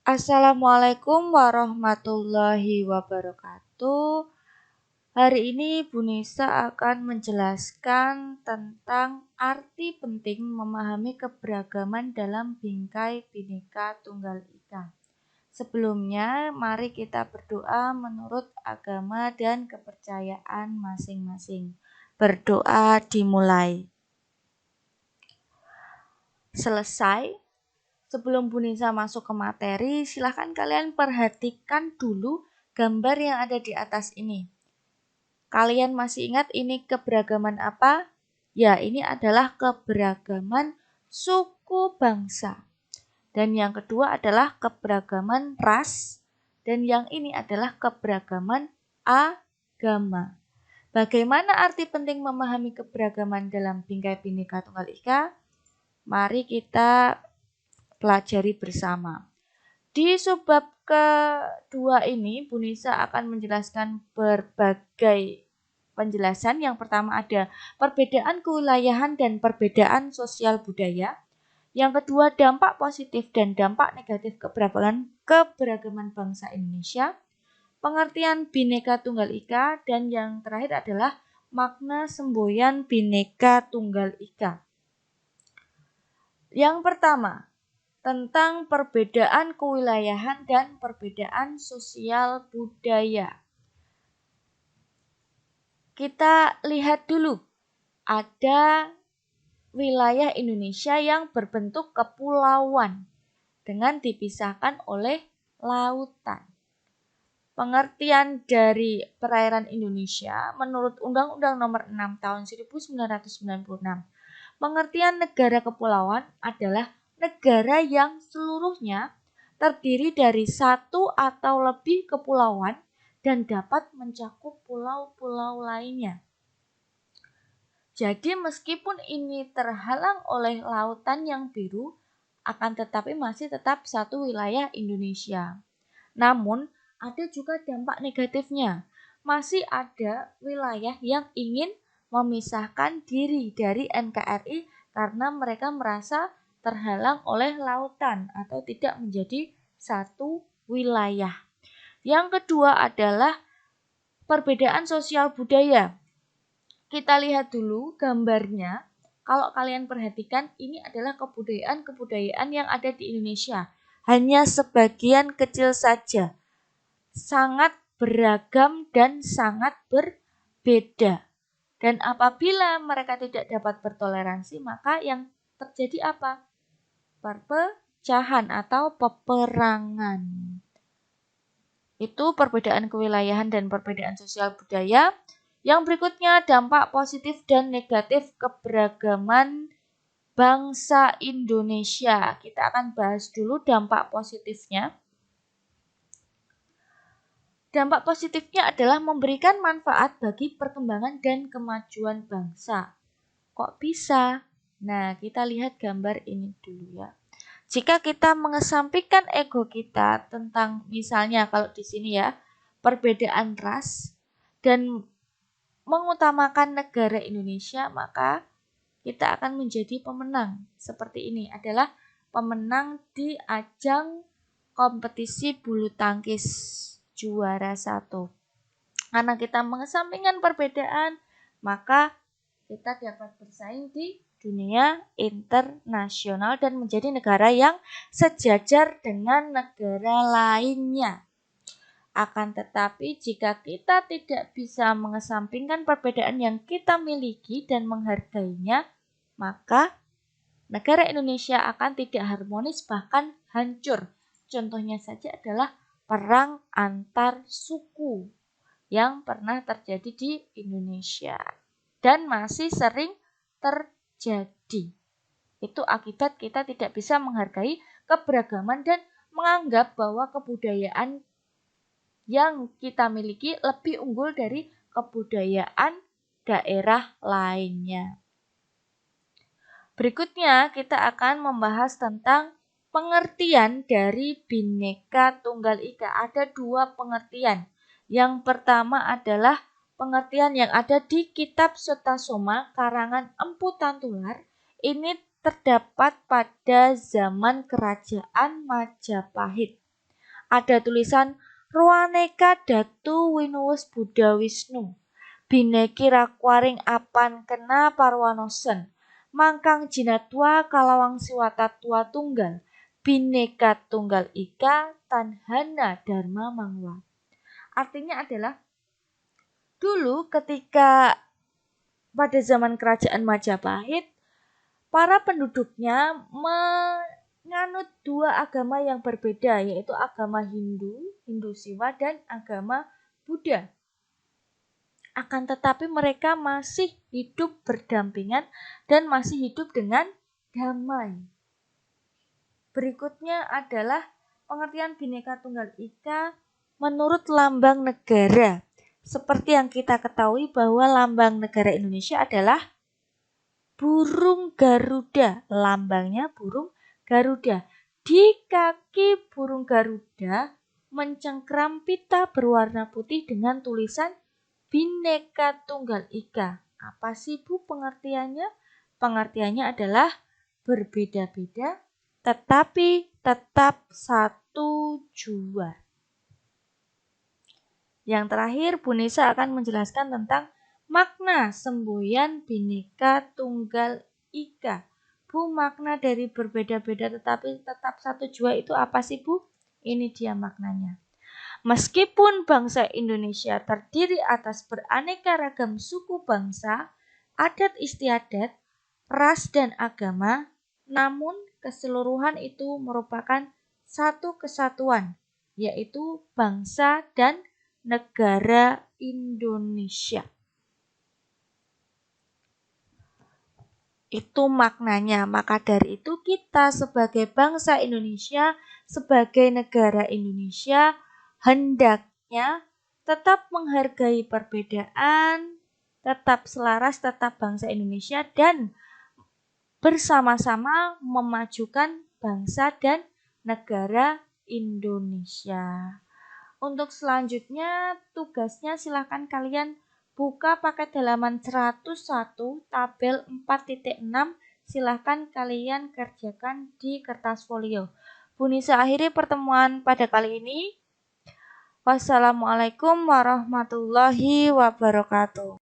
Assalamualaikum warahmatullahi wabarakatuh. Hari ini Bu Nisa akan menjelaskan tentang arti penting memahami keberagaman dalam bingkai Bhinneka Tunggal Ika. Sebelumnya, mari kita berdoa menurut agama dan kepercayaan masing-masing. Berdoa dimulai. Selesai. Sebelum Bu Nisa masuk ke materi, silahkan kalian perhatikan dulu gambar yang ada di atas ini. Kalian masih ingat ini keberagaman apa? Ya, ini adalah keberagaman suku bangsa. Dan yang kedua adalah keberagaman ras. Dan yang ini adalah keberagaman agama. Bagaimana arti penting memahami keberagaman dalam bingkai Bhinneka Tunggal Ika? Mari kita pelajari bersama. Di subbab kedua ini, Bu Nisa akan menjelaskan berbagai penjelasan. Yang pertama ada perbedaan kewilayahan dan perbedaan sosial budaya. Yang kedua dampak positif dan dampak negatif keberagaman bangsa Indonesia. Pengertian Bhinneka Tunggal Ika, dan yang terakhir adalah makna semboyan Bhinneka Tunggal Ika. Yang pertama, tentang perbedaan kewilayahan dan perbedaan sosial budaya. Kita lihat dulu, ada wilayah Indonesia yang berbentuk kepulauan dengan dipisahkan oleh lautan. Pengertian dari perairan Indonesia menurut Undang-Undang Nomor 6 Tahun 1996, pengertian negara kepulauan adalah negara yang seluruhnya terdiri dari satu atau lebih kepulauan dan dapat mencakup pulau-pulau lainnya. Jadi meskipun ini terhalang oleh lautan yang biru, akan tetapi masih tetap satu wilayah Indonesia. Namun ada juga dampak negatifnya. Masih ada wilayah yang ingin memisahkan diri dari NKRI karena mereka merasa terhalang oleh lautan atau tidak menjadi satu wilayah. Yang kedua adalah perbedaan sosial budaya. Kita lihat dulu gambarnya. Kalau kalian perhatikan, ini adalah kebudayaan yang ada di Indonesia. Hanya sebagian kecil saja. Sangat beragam dan sangat berbeda. Dan apabila mereka tidak dapat bertoleransi, maka yang terjadi apa? Perpecahan atau peperangan. Itu perbedaan kewilayahan dan perbedaan sosial budaya. Yang berikutnya dampak positif dan negatif keberagaman bangsa Indonesia. Kita akan bahas dulu dampak positifnya. Dampak positifnya adalah memberikan manfaat bagi perkembangan dan kemajuan bangsa. Kok bisa? Nah, kita lihat gambar ini dulu ya. Jika kita mengesampingkan ego kita tentang misalnya kalau di sini ya, perbedaan ras dan mengutamakan negara Indonesia, maka kita akan menjadi pemenang. Seperti ini adalah pemenang di ajang kompetisi bulu tangkis juara 1. Karena kita mengesampingkan perbedaan, maka kita dapat bersaing di dunia internasional dan menjadi negara yang sejajar dengan negara lainnya. Akan tetapi jika kita tidak bisa mengesampingkan perbedaan yang kita miliki dan menghargainya, maka negara Indonesia akan tidak harmonis bahkan hancur. Contohnya saja adalah perang antar suku yang pernah terjadi di Indonesia dan masih sering terjadi. Itu akibat kita tidak bisa menghargai keberagaman dan menganggap bahwa kebudayaan yang kita miliki lebih unggul dari kebudayaan daerah lainnya. Berikutnya kita akan membahas tentang pengertian dari Bhinneka Tunggal Ika. Ada 2 pengertian. Yang pertama adalah pengertian yang ada di Kitab Sutasoma karangan Empu Tantular. Ini terdapat pada zaman Kerajaan Majapahit. Ada tulisan Ruaneka Datu Winuwus Buddha Wisnu. Bineki rakwaring apan kena parwanosen. Mangkang jinatwa kalawang siwata tua tunggal. Bineka Tunggal Ika Tanhana Dharma Mangwa. Artinya adalah dulu ketika pada zaman kerajaan Majapahit, para penduduknya menganut dua agama yang berbeda, yaitu agama Hindu Siwa, dan agama Buddha. Akan tetapi mereka masih hidup berdampingan dan masih hidup dengan damai. Berikutnya adalah pengertian Bhinneka Tunggal Ika menurut lambang negara. Seperti yang kita ketahui bahwa lambang negara Indonesia adalah burung Garuda. Lambangnya burung Garuda. Di kaki burung Garuda mencengkram pita berwarna putih dengan tulisan Bhinneka Tunggal Ika. Apa sih Bu pengertiannya? Pengertiannya adalah berbeda-beda tetapi tetap satu jua. Yang terakhir, Bu Nisa akan menjelaskan tentang makna semboyan Bhinneka Tunggal Ika. Bu, makna dari berbeda-beda tetapi tetap satu jua itu apa sih Bu? Ini dia maknanya. Meskipun bangsa Indonesia terdiri atas beraneka ragam suku bangsa, adat istiadat, ras dan agama, namun keseluruhan itu merupakan satu kesatuan, yaitu bangsa dan negara Indonesia. Itu maknanya. Maka dari itu kita sebagai bangsa Indonesia, sebagai negara Indonesia, hendaknya tetap menghargai perbedaan, tetap selaras, tetap bangsa Indonesia, dan bersama-sama memajukan bangsa dan negara Indonesia. Untuk selanjutnya, tugasnya silakan kalian buka paket halaman 101 tabel 4.6. Silakan kalian kerjakan di kertas folio. Bu Nisa akhiri pertemuan pada kali ini. Wassalamualaikum warahmatullahi wabarakatuh.